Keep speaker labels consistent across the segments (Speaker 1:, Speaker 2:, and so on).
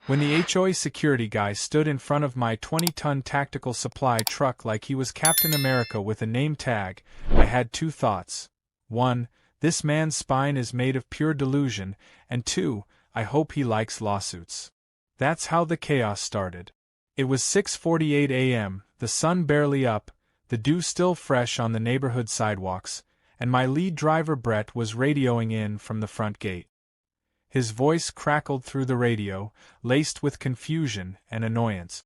Speaker 1: When the HOA security guy stood in front of my 20-ton tactical supply truck like he was Captain America with a name tag, I had two thoughts. 1. This man's spine is made of pure delusion, and 2. I hope he likes lawsuits. That's how the chaos started. It was 6:48 a.m., the sun barely up, the dew still fresh on the neighborhood sidewalks, and my lead driver Brett was radioing in from the front gate. His voice crackled through the radio, laced with confusion and annoyance.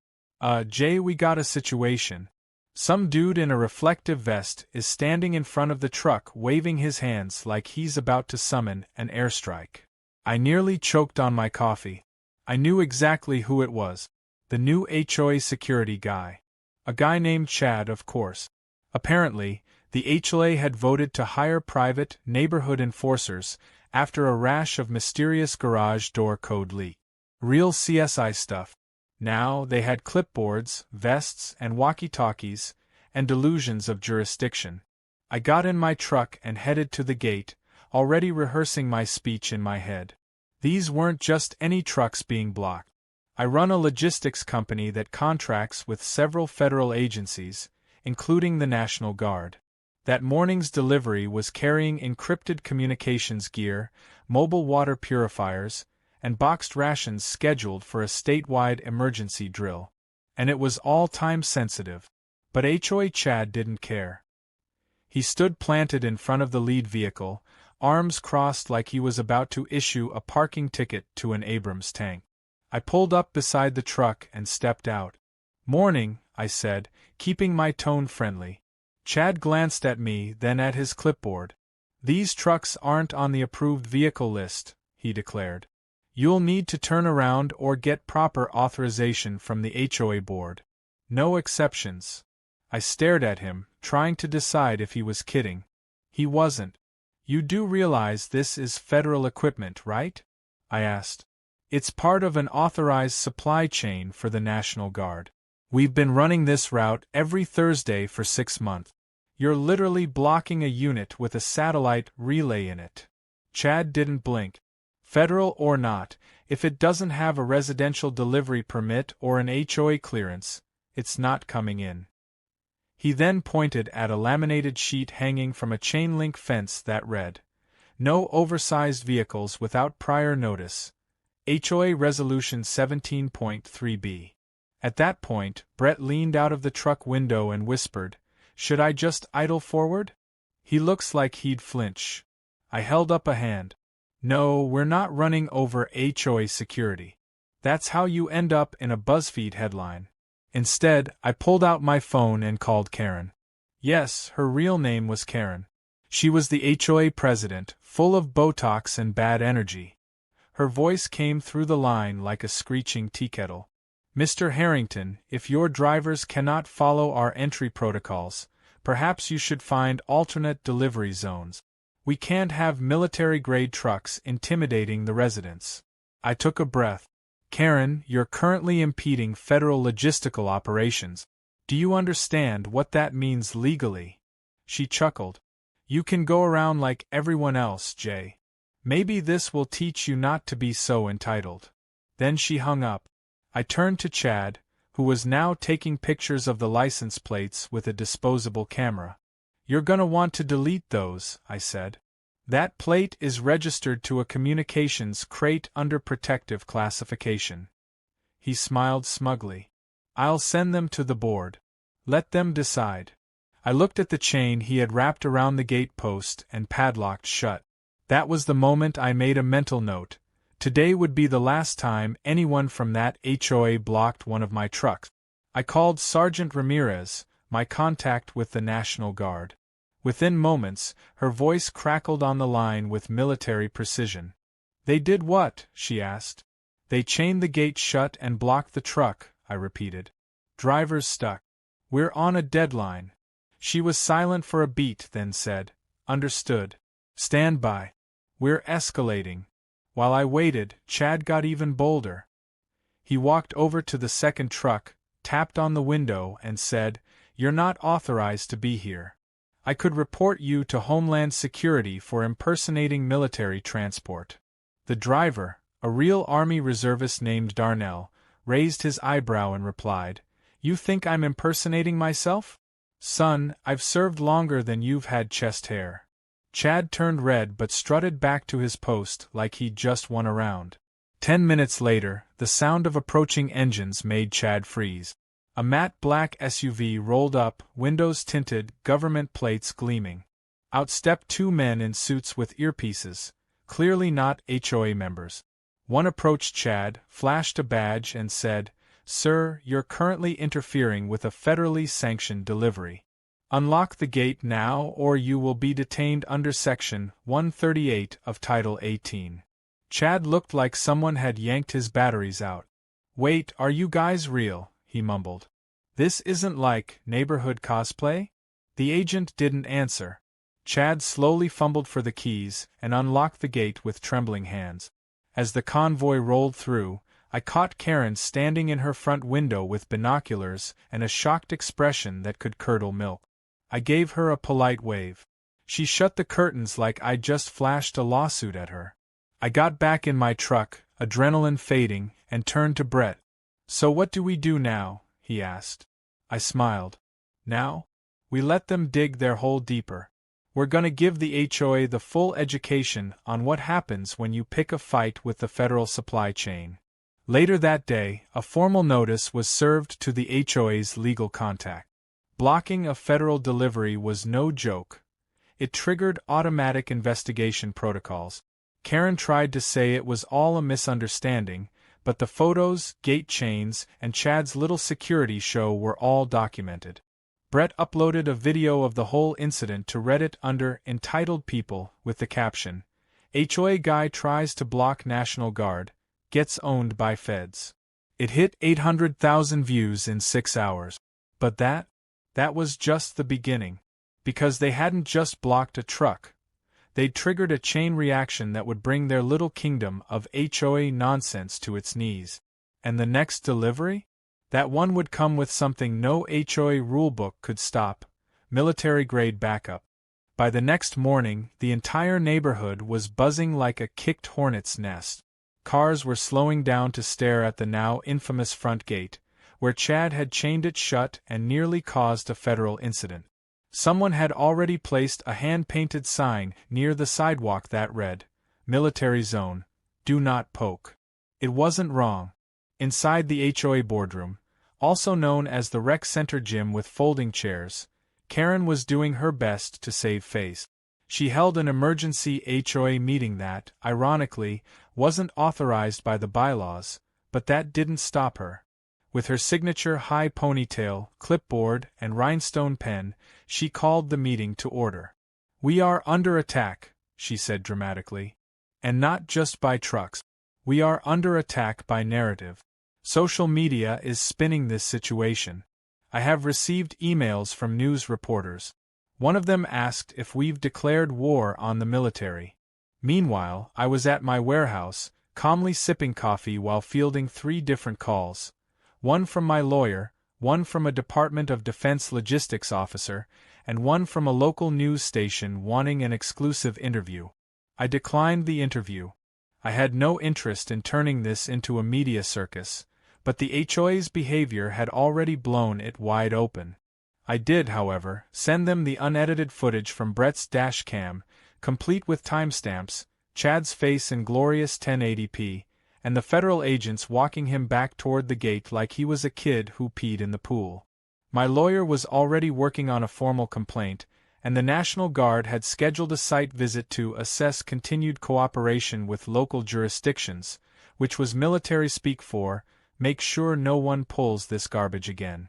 Speaker 1: Jay, we got a situation. Some dude in a reflective vest is standing in front of the truck waving his hands like he's about to summon an airstrike. I nearly choked on my coffee. I knew exactly who it was. The new HOA security guy. A guy named Chad, of course. Apparently, the HOA had voted to hire private, neighborhood enforcers after a rash of mysterious garage door code leak. Real CSI stuff. Now they had clipboards, vests, and walkie-talkies, and delusions of jurisdiction. I got in my truck and headed to the gate, already rehearsing my speech in my head. These weren't just any trucks being blocked. I run a logistics company that contracts with several federal agencies, including the National Guard. That morning's delivery was carrying encrypted communications gear, mobile water purifiers, and boxed rations scheduled for a statewide emergency drill. And it was all time-sensitive. But HOA Chad didn't care. He stood planted in front of the lead vehicle, arms crossed like he was about to issue a parking ticket to an Abrams tank. I pulled up beside the truck and stepped out. "Morning," I said, keeping my tone friendly. Chad glanced at me, then at his clipboard. "These trucks aren't on the approved vehicle list," he declared. "You'll need to turn around or get proper authorization from the HOA board. No exceptions." I stared at him, trying to decide if he was kidding. He wasn't. "You do realize this is federal equipment, right?" I asked. "It's part of an authorized supply chain for the National Guard. We've been running this route every Thursday for 6 months. You're literally blocking a unit with a satellite relay in it." Chad didn't blink. "Federal or not, if it doesn't have a residential delivery permit or an HOA clearance, it's not coming in." He then pointed at a laminated sheet hanging from a chain-link fence that read, "No oversized vehicles without prior notice. HOA Resolution 17.3b. At that point, Brett leaned out of the truck window and whispered, "Should I just idle forward?" "He looks like he'd flinch." I held up a hand. "No, we're not running over HOA security. That's how you end up in a BuzzFeed headline." Instead, I pulled out my phone and called Karen. Yes, her real name was Karen. She was the HOA president, full of Botox and bad energy. Her voice came through the line like a screeching teakettle. "Mr. Harrington, if your drivers cannot follow our entry protocols, perhaps you should find alternate delivery zones. We can't have military-grade trucks intimidating the residents." I took a breath. "Karen, you're currently impeding federal logistical operations. Do you understand what that means legally?" She chuckled. "You can go around like everyone else, Jay. Maybe this will teach you not to be so entitled." Then she hung up. I turned to Chad, who was now taking pictures of the license plates with a disposable camera. "You're gonna want to delete those," I said. "That plate is registered to a communications crate under protective classification." He smiled smugly. "I'll send them to the board. Let them decide." I looked at the chain he had wrapped around the gate post and padlocked shut. That was the moment I made a mental note. Today would be the last time anyone from that HOA blocked one of my trucks. I called Sergeant Ramirez, my contact with the National Guard. Within moments, her voice crackled on the line with military precision. "They did what?" she asked. "They chained the gate shut and blocked the truck," I repeated. "Driver's stuck. We're on a deadline." She was silent for a beat, then said, "Understood. Stand by. We're escalating." While I waited, Chad got even bolder. He walked over to the second truck, tapped on the window, and said, "You're not authorized to be here. I could report you to Homeland Security for impersonating military transport." The driver, A real Army reservist named Darnell raised his eyebrow and replied, "You think I'm impersonating myself? Son, I've served longer than you've had chest hair." Chad turned red but strutted back to his post like he'd just won a round. 10 minutes later, the sound of approaching engines made Chad freeze. A matte black SUV rolled up, windows tinted, government plates gleaming. Out stepped two men in suits with earpieces, clearly not HOA members. One approached Chad, flashed a badge and said, "Sir, you're currently interfering with a federally sanctioned delivery. Unlock the gate now or you will be detained under Section 138 of Title 18. Chad looked like someone had yanked his batteries out. "Wait, are you guys real?" he mumbled. "This isn't like neighborhood cosplay?" The agent didn't answer. Chad slowly fumbled for the keys and unlocked the gate with trembling hands. As the convoy rolled through, I caught Karen standing in her front window with binoculars and a shocked expression that could curdle milk. I gave her a polite wave. She shut the curtains like I'd just flashed a lawsuit at her. I got back in my truck, adrenaline fading, and turned to Brett. "So what do we do now?" he asked. I smiled. "Now? We let them dig their hole deeper. We're gonna give the HOA the full education on what happens when you pick a fight with the federal supply chain." Later that day, a formal notice was served to the HOA's legal contact. Blocking a federal delivery was no joke. It triggered automatic investigation protocols. Karen tried to say it was all a misunderstanding, but the photos, gate chains, and Chad's little security show were all documented. Brett uploaded a video of the whole incident to Reddit under Entitled People with the caption, "HOA guy tries to block National Guard, gets owned by feds." It hit 800,000 views in 6 hours. But that was just the beginning. Because they hadn't just blocked a truck. They'd triggered a chain reaction that would bring their little kingdom of HOA nonsense to its knees. And the next delivery? That one would come with something no HOA rulebook could stop: military-grade backup. By the next morning, the entire neighborhood was buzzing like a kicked hornet's nest. Cars were slowing down to stare at the now infamous front gate, where Chad had chained it shut and nearly caused a federal incident. Someone had already placed a hand-painted sign near the sidewalk that read, "Military Zone, do not poke." It wasn't wrong. Inside the HOA boardroom, also known as the rec center gym with folding chairs, Karen was doing her best to save face. She held an emergency HOA meeting that, ironically, wasn't authorized by the bylaws, but that didn't stop her. With her signature high ponytail, clipboard, and rhinestone pen, she called the meeting to order. "We are under attack," she said dramatically. "And not just by trucks. We are under attack by narrative. Social media is spinning this situation. I have received emails from news reporters. One of them asked if we've declared war on the military." Meanwhile, I was at my warehouse, calmly sipping coffee while fielding 3 different calls. One from my lawyer, one from a Department of Defense logistics officer, and one from a local news station wanting an exclusive interview. I declined the interview. I had no interest in turning this into a media circus, but the HOA's behavior had already blown it wide open. I did, however, send them the unedited footage from Brett's dash cam, complete with timestamps, Chad's face in glorious 1080p, and the federal agents walking him back toward the gate like he was a kid who peed in the pool. My lawyer was already working on a formal complaint, and the National Guard had scheduled a site visit to assess continued cooperation with local jurisdictions, which was military speak for, "Make sure no one pulls this garbage again."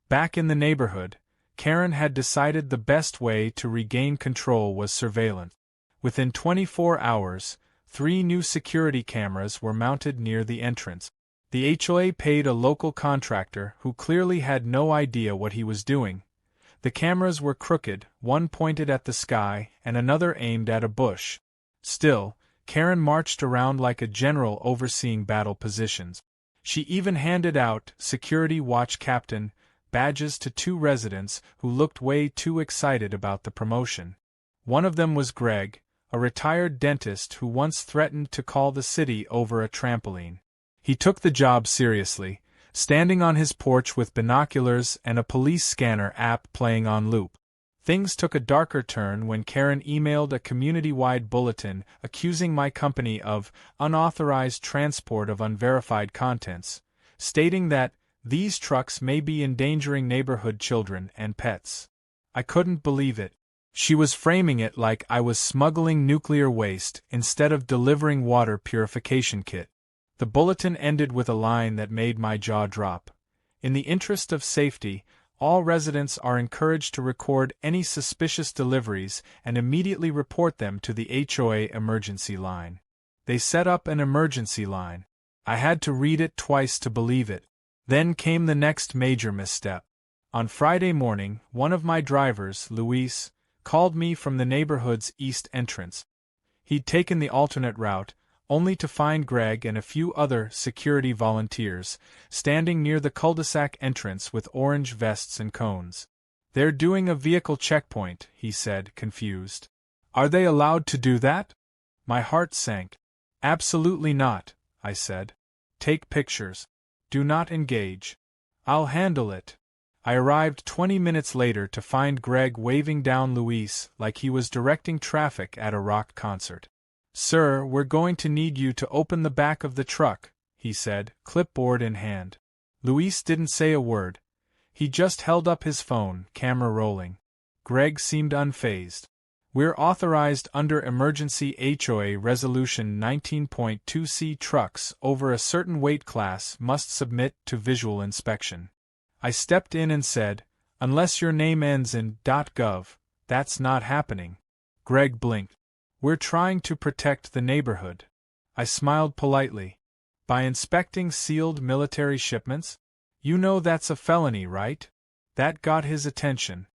Speaker 1: Back in the neighborhood, Karen had decided the best way to regain control was surveillance. Within 24 hours, 3 new security cameras were mounted near the entrance. The HOA paid a local contractor who clearly had no idea what he was doing. The cameras were crooked, one pointed at the sky and another aimed at a bush. Still, Karen marched around like a general overseeing battle positions. She even handed out "Security Watch Captain" badges to 2 residents who looked way too excited about the promotion. One of them was Greg, a retired dentist who once threatened to call the city over a trampoline. He took the job seriously, standing on his porch with binoculars and a police scanner app playing on loop. Things took a darker turn when Karen emailed a community-wide bulletin accusing my company of unauthorized transport of unverified contents, stating that these trucks may be endangering neighborhood children and pets. I couldn't believe it. She was framing it like I was smuggling nuclear waste instead of delivering water purification kit. The bulletin ended with a line that made my jaw drop. In the interest of safety, all residents are encouraged to record any suspicious deliveries and immediately report them to the HOA emergency line. They set up an emergency line. I had to read it twice to believe it. Then came the next major misstep. On Friday morning, one of my drivers, Luis, called me from the neighborhood's east entrance. He'd taken the alternate route, only to find Greg and a few other security volunteers standing near the cul-de-sac entrance with orange vests and cones. "They're doing a vehicle checkpoint," he said, confused. "Are they allowed to do that?" My heart sank. "Absolutely not," I said. "Take pictures. Do not engage. I'll handle it." I arrived 20 minutes later to find Greg waving down Luis like he was directing traffic at a rock concert. "Sir, we're going to need you to open the back of the truck," he said, clipboard in hand. Luis didn't say a word. He just held up his phone, camera rolling. Greg seemed unfazed. "We're authorized under Emergency HOA Resolution 19.2c trucks over a certain weight class must submit to visual inspection." I stepped in and said, "Unless your name ends in .gov, that's not happening." Greg blinked. "We're trying to protect the neighborhood." I smiled politely. "By inspecting sealed military shipments? You know that's a felony, right?" That got his attention.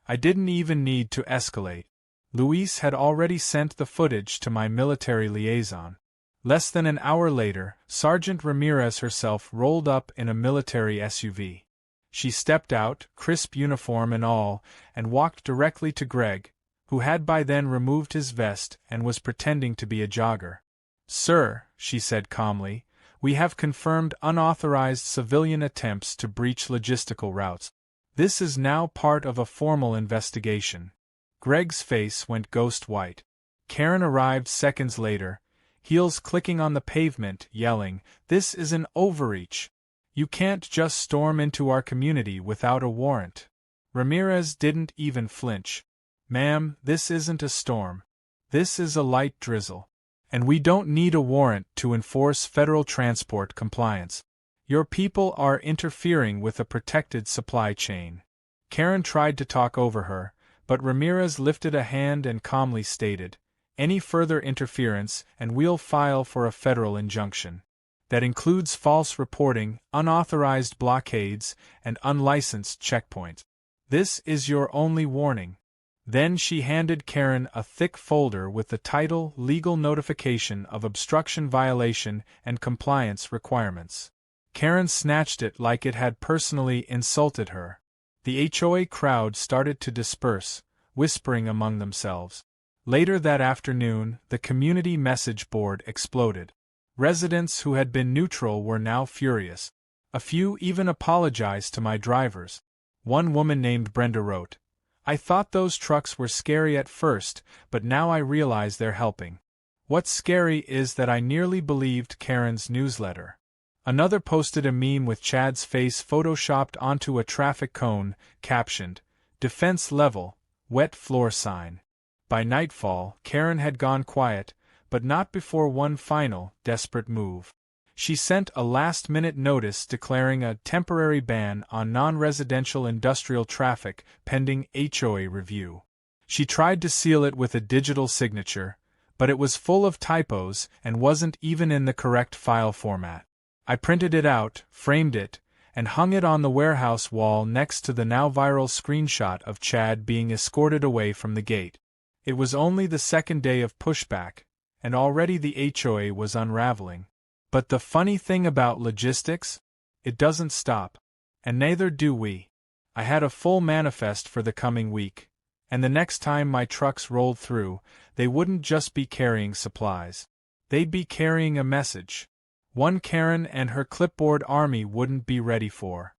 Speaker 1: I didn't even need to escalate. Luis had already sent the footage to my military liaison. Less than an hour later, Sergeant Ramirez herself rolled up in a military SUV. She stepped out, crisp uniform and all, and walked directly to Greg, who had by then removed his vest and was pretending to be a jogger. "Sir," she said calmly, "we have confirmed unauthorized civilian attempts to breach logistical routes. This is now part of a formal investigation." Greg's face went ghost white. Karen arrived seconds later, heels clicking on the pavement, yelling, "This is an overreach. You can't just storm into our community without a warrant." Ramirez didn't even flinch. "Ma'am, this isn't a storm. This is a light drizzle. And we don't need a warrant to enforce federal transport compliance. Your people are interfering with a protected supply chain." Karen tried to talk over her, but Ramirez lifted a hand and calmly stated, "Any further interference and we'll file for a federal injunction. That includes false reporting, unauthorized blockades, and unlicensed checkpoints. This is your only warning." Then she handed Karen a thick folder with the title Legal Notification of Obstruction Violation and Compliance Requirements. Karen snatched it like it had personally insulted her. The HOA crowd started to disperse, whispering among themselves. Later that afternoon, the community message board exploded. Residents who had been neutral were now furious. A few even apologized to my drivers. One woman named Brenda wrote, "I thought those trucks were scary at first, but now I realize they're helping. What's scary is that I nearly believed Karen's newsletter." Another posted a meme with Chad's face photoshopped onto a traffic cone, captioned, "Defense level, wet floor sign." By nightfall, Karen had gone quiet, but not before one final, desperate move. She sent a last-minute notice declaring a temporary ban on non-residential industrial traffic pending HOA review. She tried to seal it with a digital signature, but it was full of typos and wasn't even in the correct file format. I printed it out, framed it, and hung it on the warehouse wall next to the now viral screenshot of Chad being escorted away from the gate. It was only the second day of pushback, and already the HOA was unraveling. But the funny thing about logistics? It doesn't stop. And neither do we. I had a full manifest for the coming week. And the next time my trucks rolled through, they wouldn't just be carrying supplies. They'd be carrying a message. One Karen and her clipboard army wouldn't be ready for.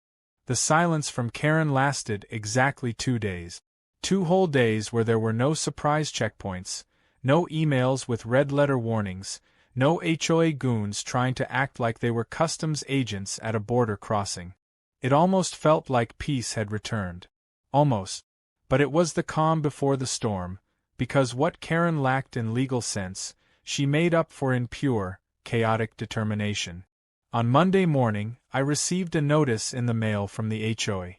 Speaker 1: The silence from Karen lasted exactly 2 days. 2 whole days where there were no surprise checkpoints, no emails with red-letter warnings, no HOA goons trying to act like they were customs agents at a border crossing. It almost felt like peace had returned. Almost. But it was the calm before the storm, because what Karen lacked in legal sense, she made up for in pure, chaotic determination. On Monday morning, I received a notice in the mail from the HOA.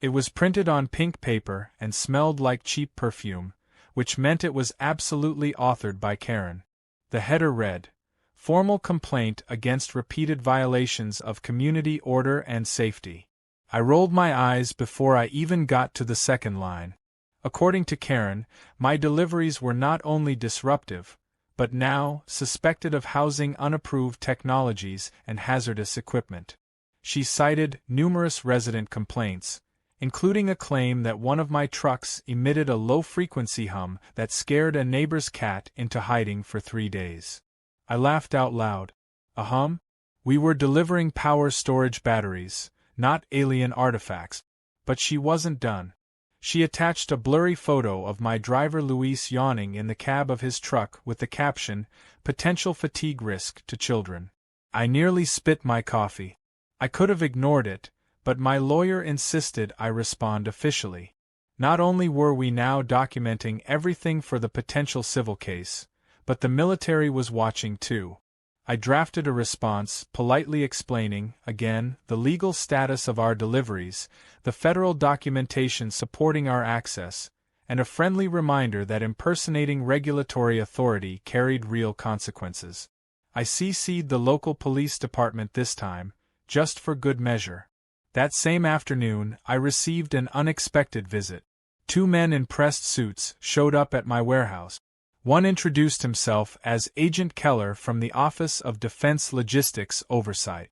Speaker 1: It was printed on pink paper and smelled like cheap perfume, which meant it was absolutely authored by Karen. The header read, "Formal complaint against repeated violations of community order and safety." I rolled my eyes before I even got to the second line. According to Karen, my deliveries were not only disruptive, but now suspected of housing unapproved technologies and hazardous equipment. She cited numerous resident complaints, including a claim that one of my trucks emitted a low-frequency hum that scared a neighbor's cat into hiding for 3 days. I laughed out loud. A hum? We were delivering power storage batteries, not alien artifacts. But she wasn't done. She attached a blurry photo of my driver Luis yawning in the cab of his truck with the caption, "Potential fatigue risk to children." I nearly spit my coffee. I could have ignored it, but my lawyer insisted I respond officially. Not only were we now documenting everything for the potential civil case, but the military was watching too. I drafted a response, politely explaining, again, the legal status of our deliveries, the federal documentation supporting our access, and a friendly reminder that impersonating regulatory authority carried real consequences. I CC'd the local police department this time, just for good measure. That same afternoon, I received an unexpected visit. 2 men in pressed suits showed up at my warehouse. One introduced himself as Agent Keller from the Office of Defense Logistics Oversight.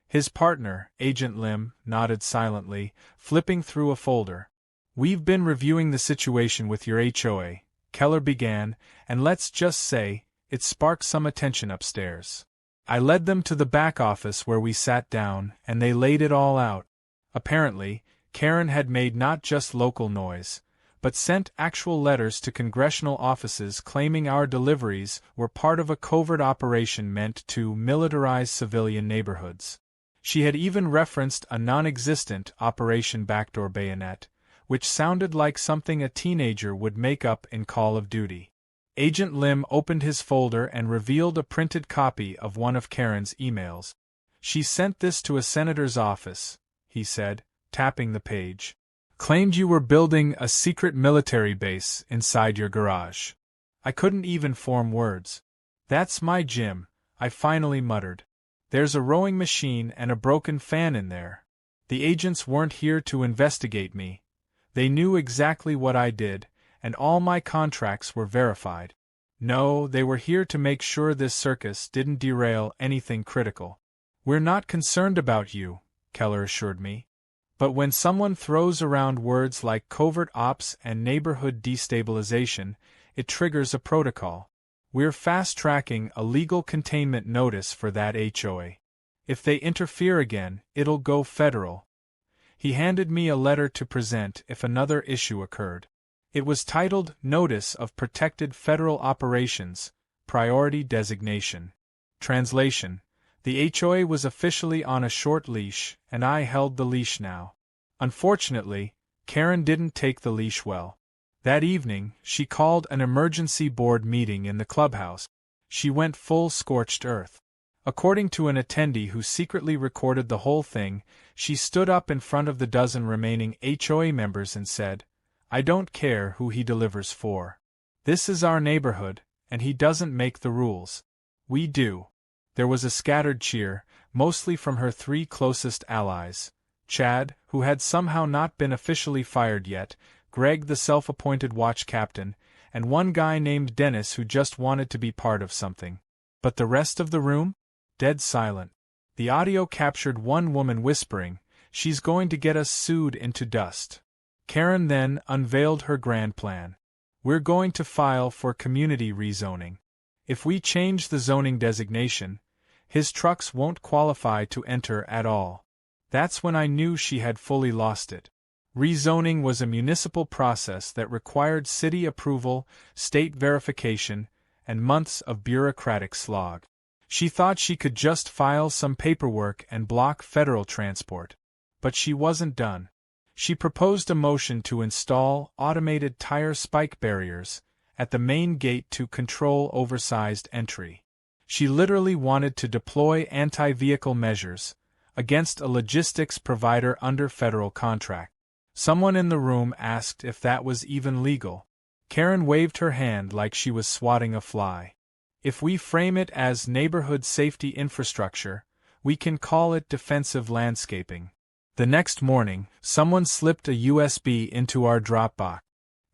Speaker 1: His partner, Agent Lim, nodded silently, flipping through a folder. "We've been reviewing the situation with your HOA," Keller began, "and let's just say, it sparked some attention upstairs." I led them to the back office where we sat down, and they laid it all out. Apparently, Karen had made not just local noise, but sent actual letters to congressional offices claiming our deliveries were part of a covert operation meant to militarize civilian neighborhoods. She had even referenced a non-existent Operation Backdoor Bayonet, which sounded like something a teenager would make up in Call of Duty. Agent Lim opened his folder and revealed a printed copy of one of Karen's emails. "She sent this to a senator's office," he said, tapping the page. "Claimed you were building a secret military base inside your garage." I couldn't even form words. "That's my gym," I finally muttered. "There's a rowing machine and a broken fan in there. The agents weren't here to investigate me. They knew exactly what I did, and all my contracts were verified. No, they were here to make sure this circus didn't derail anything critical." "We're not concerned about you," Keller assured me. But when someone throws around words like covert ops and neighborhood destabilization, it triggers a protocol. "We're fast-tracking a legal containment notice for that HOA. If they interfere again, it'll go federal." He handed me a letter to present if another issue occurred. It was titled Notice of Protected Federal Operations, Priority Designation. Translation: the HOA was officially on a short leash, and I held the leash now. Unfortunately, Karen didn't take the leash well. That evening, she called an emergency board meeting in the clubhouse. She went full scorched earth. According to an attendee who secretly recorded the whole thing, she stood up in front of the dozen remaining HOA members and said, "I don't care who he delivers for. This is our neighborhood, and he doesn't make the rules. We do." There was a scattered cheer, mostly from her 3 closest allies: Chad, who had somehow not been officially fired yet, Greg the self-appointed watch captain, and one guy named Dennis who just wanted to be part of something. But the rest of the room? Dead silent. The audio captured one woman whispering, "She's going to get us sued into dust." Karen then unveiled her grand plan. We're going to file for community rezoning. If we change the zoning designation, his trucks won't qualify to enter at all. That's when I knew she had fully lost it. Rezoning was a municipal process that required city approval, state verification, and months of bureaucratic slog. She thought she could just file some paperwork and block federal transport. But she wasn't done. She proposed a motion to install automated tire spike barriers at the main gate to control oversized entry. She literally wanted to deploy anti-vehicle measures against a logistics provider under federal contract. Someone in the room asked if that was even legal. Karen waved her hand like she was swatting a fly. If we frame it as neighborhood safety infrastructure, we can call it defensive landscaping. The next morning, someone slipped a USB into our Dropbox.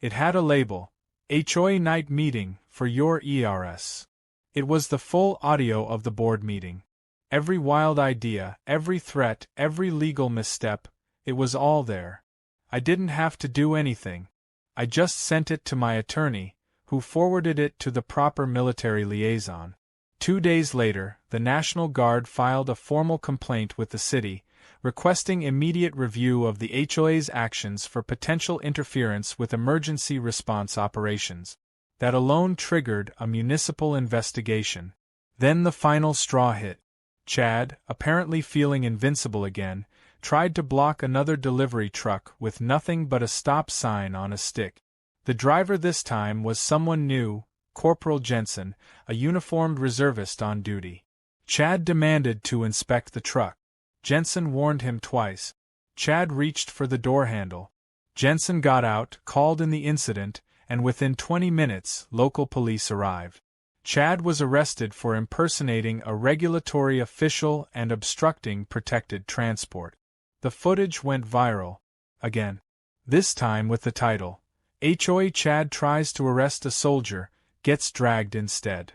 Speaker 1: It had a label, HOA Night Meeting for your ERS. It was the full audio of the board meeting. Every wild idea, every threat, every legal misstep, it was all there. I didn't have to do anything. I just sent it to my attorney, who forwarded it to the proper military liaison. 2 days later, the National Guard filed a formal complaint with the city, requesting immediate review of the HOA's actions for potential interference with emergency response operations. That alone triggered a municipal investigation. Then the final straw hit. Chad, apparently feeling invincible again, tried to block another delivery truck with nothing but a stop sign on a stick. The driver this time was someone new, Corporal Jensen, a uniformed reservist on duty. Chad demanded to inspect the truck. Jensen warned him twice. Chad reached for the door handle. Jensen got out, called in the incident, and within 20 minutes, local police arrived. Chad was arrested for impersonating a regulatory official and obstructing protected transport. The footage went viral. Again. This time with the title, HOA Chad Tries to Arrest a Soldier, Gets Dragged Instead.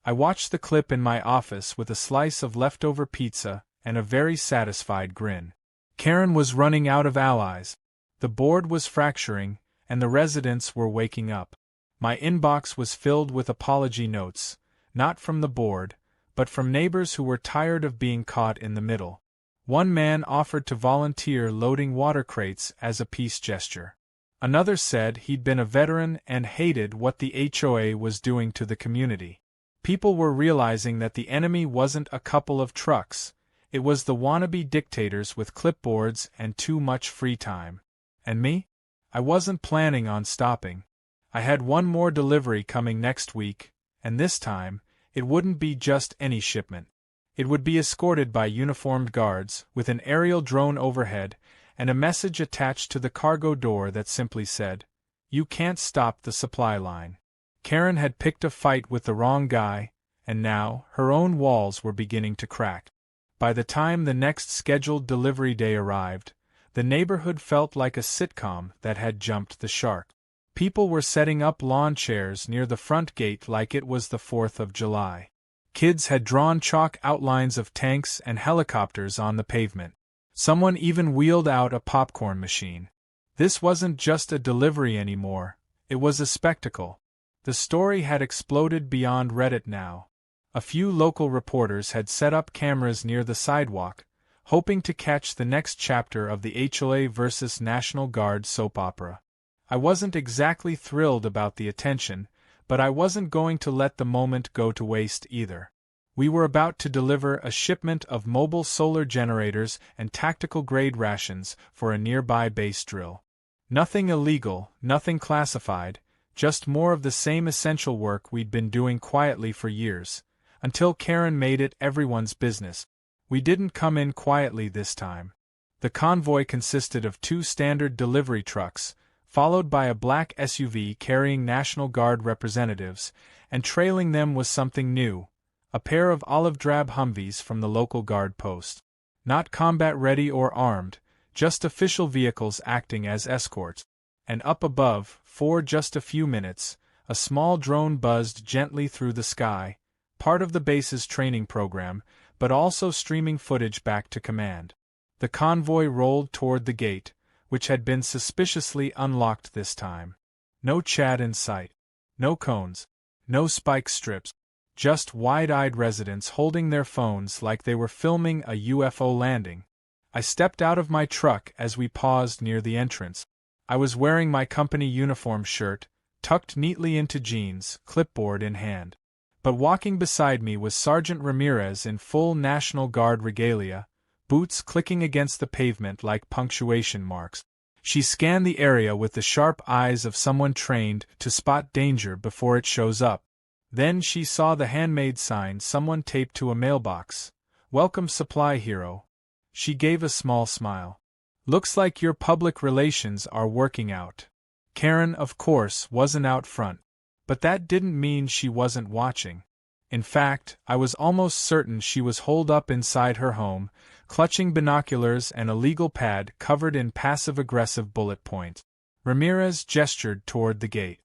Speaker 1: I watched the clip in my office with a slice of leftover pizza and a very satisfied grin. Karen was running out of allies. The board was fracturing, and the residents were waking up. My inbox was filled with apology notes, not from the board, but from neighbors who were tired of being caught in the middle. One man offered to volunteer loading water crates as a peace gesture. Another said he'd been a veteran and hated what the HOA was doing to the community. People were realizing that the enemy wasn't a couple of trucks. It was the wannabe dictators with clipboards and too much free time. And me? I wasn't planning on stopping. I had one more delivery coming next week, and this time, it wouldn't be just any shipment. It would be escorted by uniformed guards, with an aerial drone overhead, and a message attached to the cargo door that simply said, "You can't stop the supply line." Karen had picked a fight with the wrong guy, and now, her own walls were beginning to crack. By the time the next scheduled delivery day arrived, the neighborhood felt like a sitcom that had jumped the shark. People were setting up lawn chairs near the front gate like it was the 4th of July. Kids had drawn chalk outlines of tanks and helicopters on the pavement. Someone even wheeled out a popcorn machine. This wasn't just a delivery anymore, it was a spectacle. The story had exploded beyond Reddit now. A few local reporters had set up cameras near the sidewalk, hoping to catch the next chapter of the HOA versus National Guard soap opera. I wasn't exactly thrilled about the attention, but I wasn't going to let the moment go to waste either. We were about to deliver a shipment of mobile solar generators and tactical-grade rations for a nearby base drill. Nothing illegal, nothing classified, just more of the same essential work we'd been doing quietly for years, until Karen made it everyone's business. We didn't come in quietly this time. The convoy consisted of 2 standard delivery trucks, followed by a black SUV carrying National Guard representatives, and trailing them was something new, a pair of olive-drab Humvees from the local guard post. Not combat-ready or armed, just official vehicles acting as escorts. And up above, for just a few minutes, a small drone buzzed gently through the sky, part of the base's training program, but also streaming footage back to command. The convoy rolled toward the gate, which had been suspiciously unlocked this time. No Chad in sight. No cones. No spike strips. Just wide-eyed residents holding their phones like they were filming a UFO landing. I stepped out of my truck as we paused near the entrance. I was wearing my company uniform shirt, tucked neatly into jeans, clipboard in hand. But walking beside me was Sergeant Ramirez in full National Guard regalia, boots clicking against the pavement like punctuation marks. She scanned the area with the sharp eyes of someone trained to spot danger before it shows up. Then she saw the handmade sign someone taped to a mailbox. "Welcome Supply Hero." She gave a small smile. "Looks like your public relations are working out." Karen, of course, wasn't out front. But that didn't mean she wasn't watching. In fact, I was almost certain she was holed up inside her home, clutching binoculars and a legal pad covered in passive-aggressive bullet points. Ramirez gestured toward the gate.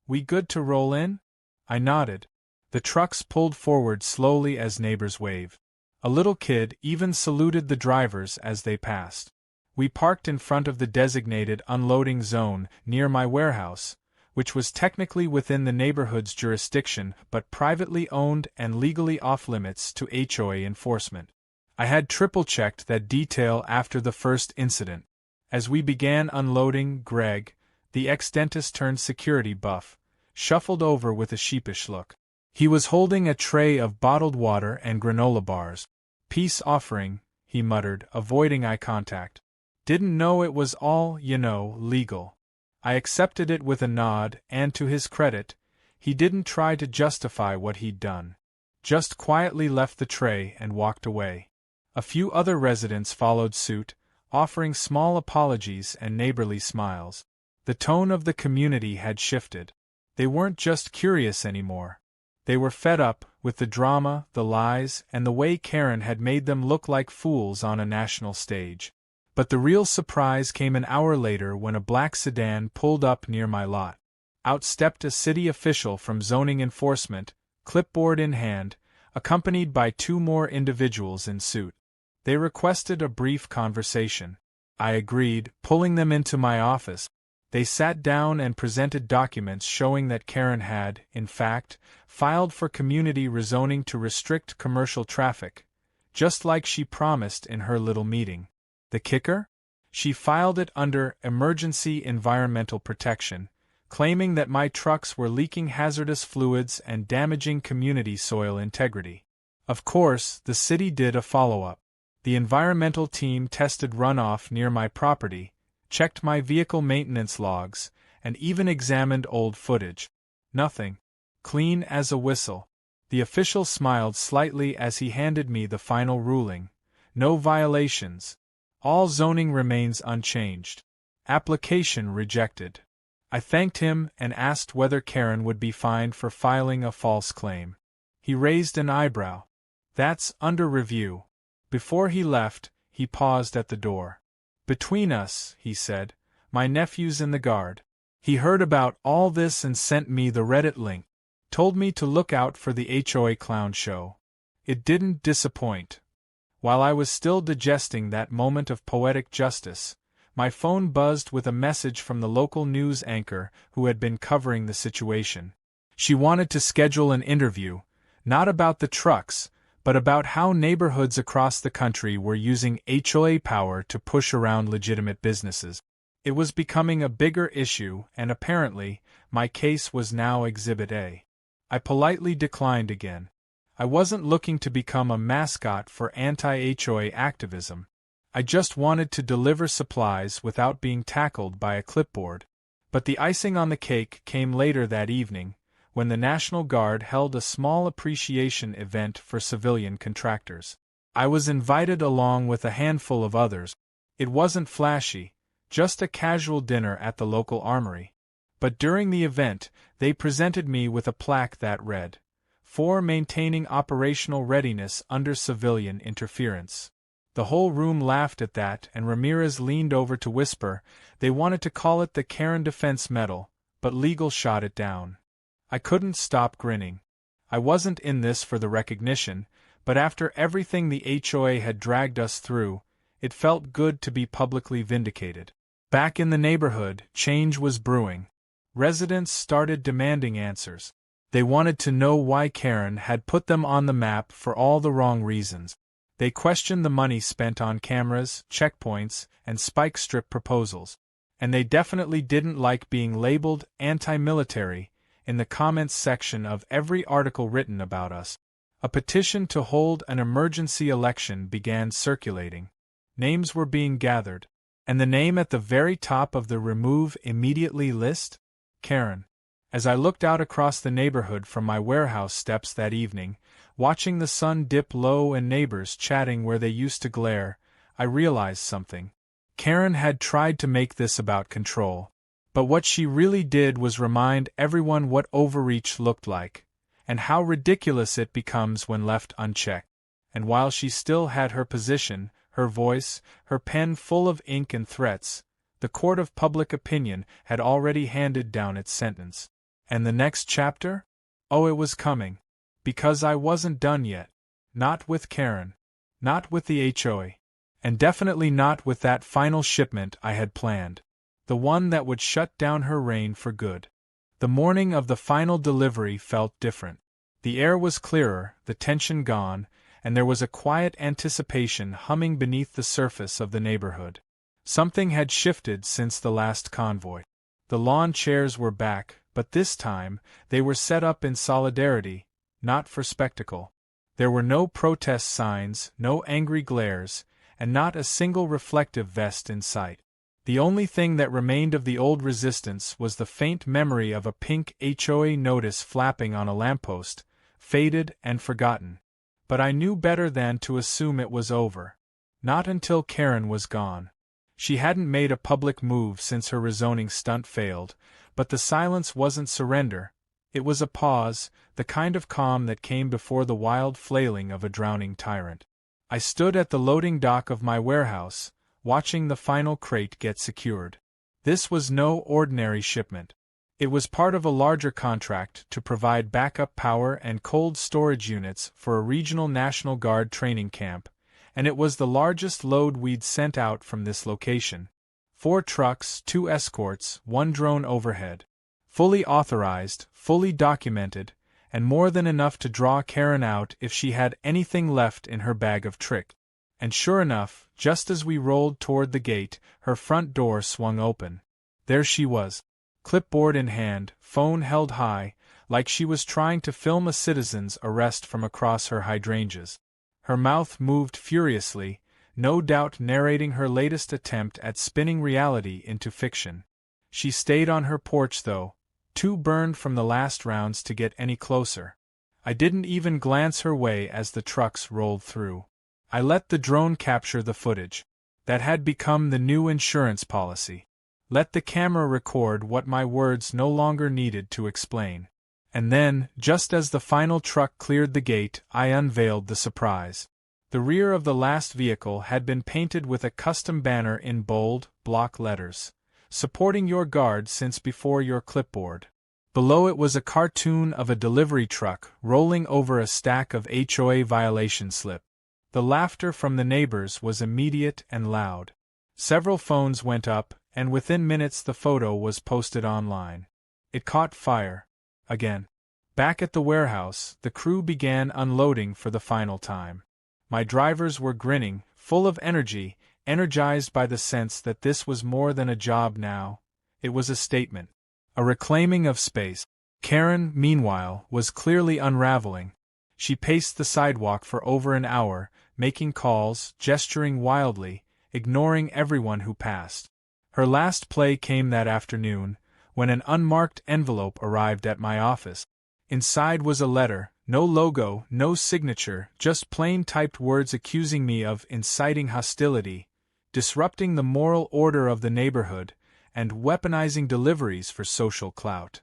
Speaker 1: "We good to roll in?" I nodded. The trucks pulled forward slowly as neighbors waved. A little kid even saluted the drivers as they passed. We parked in front of the designated unloading zone near my warehouse, which was technically within the neighborhood's jurisdiction but privately owned and legally off-limits to HOA enforcement. I had triple-checked that detail after the first incident. As we began unloading, Greg, the ex-dentist turned security buff, shuffled over with a sheepish look. He was holding a tray of bottled water and granola bars. "Peace offering," he muttered, avoiding eye contact. "Didn't know it was all, legal." I accepted it with a nod, and to his credit, he didn't try to justify what he'd done. Just quietly left the tray and walked away. A few other residents followed suit, offering small apologies and neighborly smiles. The tone of the community had shifted. They weren't just curious anymore. They were fed up with the drama, the lies, and the way Karen had made them look like fools on a national stage. But the real surprise came an hour later when a black sedan pulled up near my lot. Out stepped a city official from zoning enforcement, clipboard in hand, accompanied by two more individuals in suit. They requested a brief conversation. I agreed, pulling them into my office. They sat down and presented documents showing that Karen had, in fact, filed for community rezoning to restrict commercial traffic, just like she promised in her little meeting. The kicker? She filed it under emergency environmental protection, claiming that my trucks were leaking hazardous fluids and damaging community soil integrity. Of course, the city did a follow-up. The environmental team tested runoff near my property, checked my vehicle maintenance logs, and even examined old footage. Nothing. Clean as a whistle. The official smiled slightly as he handed me the final ruling. No violations. All zoning remains unchanged. Application rejected. I thanked him and asked whether Karen would be fined for filing a false claim. He raised an eyebrow. "That's under review." Before he left, he paused at the door. "Between us," he said, "my nephew's in the Guard. He heard about all this and sent me the Reddit link. Told me to look out for the HOA clown show." It didn't disappoint. While I was still digesting that moment of poetic justice, my phone buzzed with a message from the local news anchor who had been covering the situation. She wanted to schedule an interview, not about the trucks, but about how neighborhoods across the country were using HOA power to push around legitimate businesses. It was becoming a bigger issue, and apparently, my case was now Exhibit A. I politely declined again. I wasn't looking to become a mascot for anti-HOA activism. I just wanted to deliver supplies without being tackled by a clipboard. But the icing on the cake came later that evening, when the National Guard held a small appreciation event for civilian contractors. I was invited along with a handful of others. It wasn't flashy, just a casual dinner at the local armory. But during the event, they presented me with a plaque that read, "For maintaining operational readiness under civilian interference." The whole room laughed at that, and Ramirez leaned over to whisper they wanted to call it the Karen Defense Medal, but legal shot it down. I couldn't stop grinning. I wasn't in this for the recognition, but after everything the HOA had dragged us through, it felt good to be publicly vindicated. Back in the neighborhood, change was brewing. Residents started demanding answers. They wanted to know why Karen had put them on the map for all the wrong reasons. They questioned the money spent on cameras, checkpoints, and spike strip proposals. And they definitely didn't like being labeled anti-military in the comments section of every article written about us. A petition to hold an emergency election began circulating. Names were being gathered. And the name at the very top of the remove immediately list? Karen. As I looked out across the neighborhood from my warehouse steps that evening, watching the sun dip low and neighbors chatting where they used to glare, I realized something. Karen had tried to make this about control. But what she really did was remind everyone what overreach looked like, and how ridiculous it becomes when left unchecked. And while she still had her position, her voice, her pen full of ink and threats, the court of public opinion had already handed down its sentence. And the next chapter? Oh, it was coming. Because I wasn't done yet. Not with Karen. Not with the HOA. And definitely not with that final shipment I had planned. The one that would shut down her reign for good. The morning of the final delivery felt different. The air was clearer, the tension gone, and there was a quiet anticipation humming beneath the surface of the neighborhood. Something had shifted since the last convoy. The lawn chairs were back, but this time they were set up in solidarity, not for spectacle. There were no protest signs, no angry glares, and not a single reflective vest in sight. The only thing that remained of the old resistance was the faint memory of a pink HOA notice flapping on a lamppost, faded and forgotten. But I knew better than to assume it was over. Not until Karen was gone. She hadn't made a public move since her rezoning stunt failed, but the silence wasn't surrender. It was a pause, the kind of calm that came before the wild flailing of a drowning tyrant. I stood at the loading dock of my warehouse, watching the final crate get secured. This was no ordinary shipment. It was part of a larger contract to provide backup power and cold storage units for a regional National Guard training camp, and it was the largest load we'd sent out from this location. 4 trucks, 2 escorts, 1 drone overhead. Fully authorized, fully documented, and more than enough to draw Karen out if she had anything left in her bag of tricks. And sure enough, just as we rolled toward the gate, her front door swung open. There she was. Clipboard in hand, phone held high, like she was trying to film a citizen's arrest from across her hydrangeas. Her mouth moved furiously, no doubt narrating her latest attempt at spinning reality into fiction. She stayed on her porch though, too burned from the last rounds to get any closer. I didn't even glance her way as the trucks rolled through. I let the drone capture the footage. That had become the new insurance policy. Let the camera record what my words no longer needed to explain. And then, just as the final truck cleared the gate, I unveiled the surprise. The rear of the last vehicle had been painted with a custom banner in bold, block letters, supporting your guard since before your clipboard. Below it was a cartoon of a delivery truck rolling over a stack of HOA violation slips. The laughter from the neighbors was immediate and loud. Several phones went up, and within minutes the photo was posted online. It caught fire. Again. Back at the warehouse, the crew began unloading for the final time. My drivers were grinning, full of energy, energized by the sense that this was more than a job now. It was a statement. A reclaiming of space. Karen, meanwhile, was clearly unraveling. She paced the sidewalk for over an hour, making calls, gesturing wildly, ignoring everyone who passed. Her last play came that afternoon, when an unmarked envelope arrived at my office. Inside was a letter, no logo, no signature, just plain typed words accusing me of inciting hostility, disrupting the moral order of the neighborhood, and weaponizing deliveries for social clout.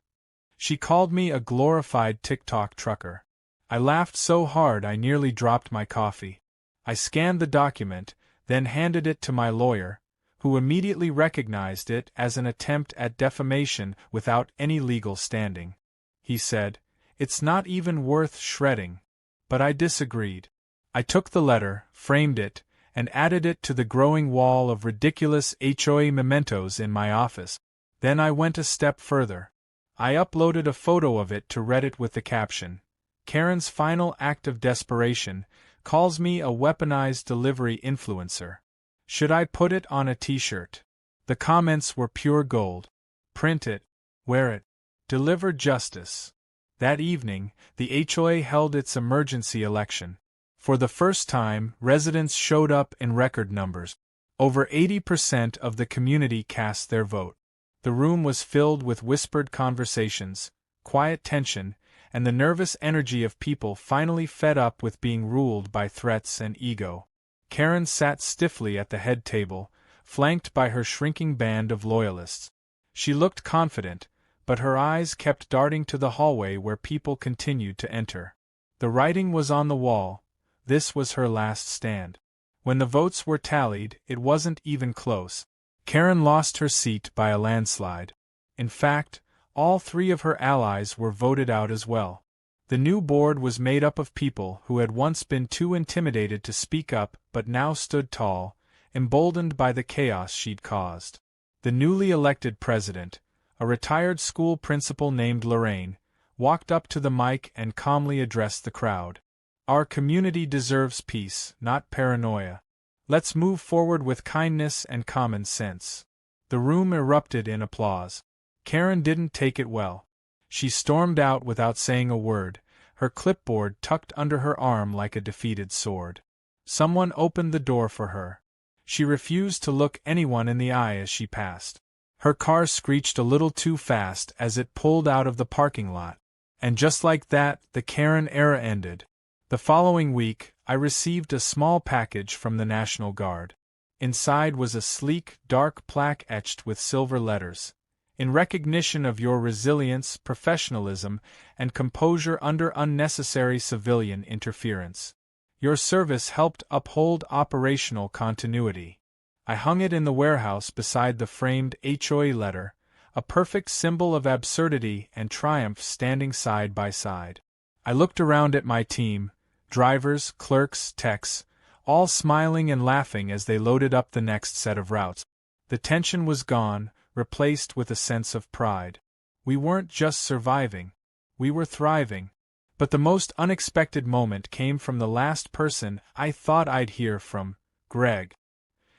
Speaker 1: She called me a glorified TikTok trucker. I laughed so hard I nearly dropped my coffee. I scanned the document, then handed it to my lawyer, who immediately recognized it as an attempt at defamation without any legal standing. He said, "It's not even worth shredding." But I disagreed. I took the letter, framed it, and added it to the growing wall of ridiculous HOA mementos in my office. Then I went a step further. I uploaded a photo of it to Reddit with the caption, "Karen's final act of desperation calls me a weaponized delivery influencer. Should I put it on a t-shirt?" The comments were pure gold. Print it. Wear it. Deliver justice. That evening, the HOA held its emergency election. For the first time, residents showed up in record numbers. Over 80% of the community cast their vote. The room was filled with whispered conversations, quiet tension, and the nervous energy of people finally fed up with being ruled by threats and ego. Karen sat stiffly at the head table, flanked by her shrinking band of loyalists. She looked confident, but her eyes kept darting to the hallway where people continued to enter. The writing was on the wall. This was her last stand. When the votes were tallied, it wasn't even close. Karen lost her seat by a landslide. In fact, all three of her allies were voted out as well. The new board was made up of people who had once been too intimidated to speak up but now stood tall, emboldened by the chaos she'd caused. The newly elected president, a retired school principal named Lorraine, walked up to the mic and calmly addressed the crowd. "Our community deserves peace, not paranoia. Let's move forward with kindness and common sense." The room erupted in applause. Karen didn't take it well. She stormed out without saying a word, her clipboard tucked under her arm like a defeated sword. Someone opened the door for her. She refused to look anyone in the eye as she passed. Her car screeched a little too fast as it pulled out of the parking lot. And just like that, the Karen era ended. The following week, I received a small package from the National Guard. Inside was a sleek, dark plaque etched with silver letters. "In recognition of your resilience, professionalism, and composure under unnecessary civilian interference. Your service helped uphold operational continuity." I hung it in the warehouse beside the framed HOA letter, a perfect symbol of absurdity and triumph standing side by side. I looked around at my team, drivers, clerks, techs, all smiling and laughing as they loaded up the next set of routes. The tension was gone, replaced with a sense of pride. We weren't just surviving. We were thriving. But the most unexpected moment came from the last person I thought I'd hear from, Greg.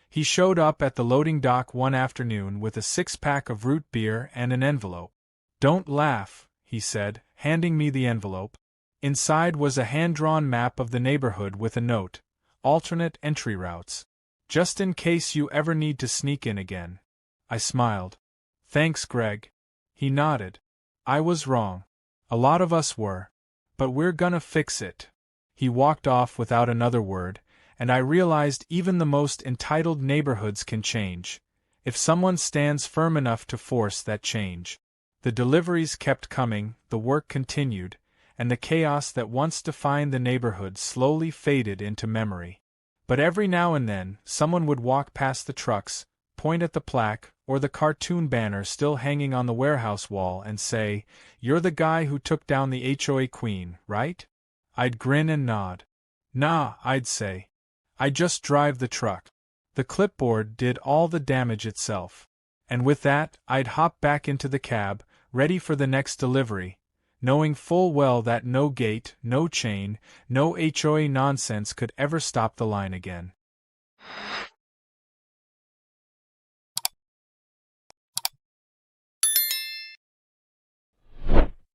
Speaker 1: He showed up at the loading dock one afternoon with a six-pack of root beer and an envelope. "Don't laugh," he said, handing me the envelope. Inside was a hand-drawn map of the neighborhood with a note, "Alternate entry routes. Just in case you ever need to sneak in again." I smiled. "Thanks, Greg." He nodded. "I was wrong. A lot of us were. But we're gonna fix it." He walked off without another word, and I realized even the most entitled neighborhoods can change, if someone stands firm enough to force that change. The deliveries kept coming, the work continued, and the chaos that once defined the neighborhood slowly faded into memory. But every now and then, someone would walk past the trucks, point at the plaque, or the cartoon banner still hanging on the warehouse wall and say, "You're the guy who took down the HOA queen, right?" I'd grin and nod. "Nah," I'd say. "I just drive the truck." The clipboard did all the damage itself. And with that, I'd hop back into the cab, ready for the next delivery, knowing full well that no gate, no chain, no HOA nonsense could ever stop the line again.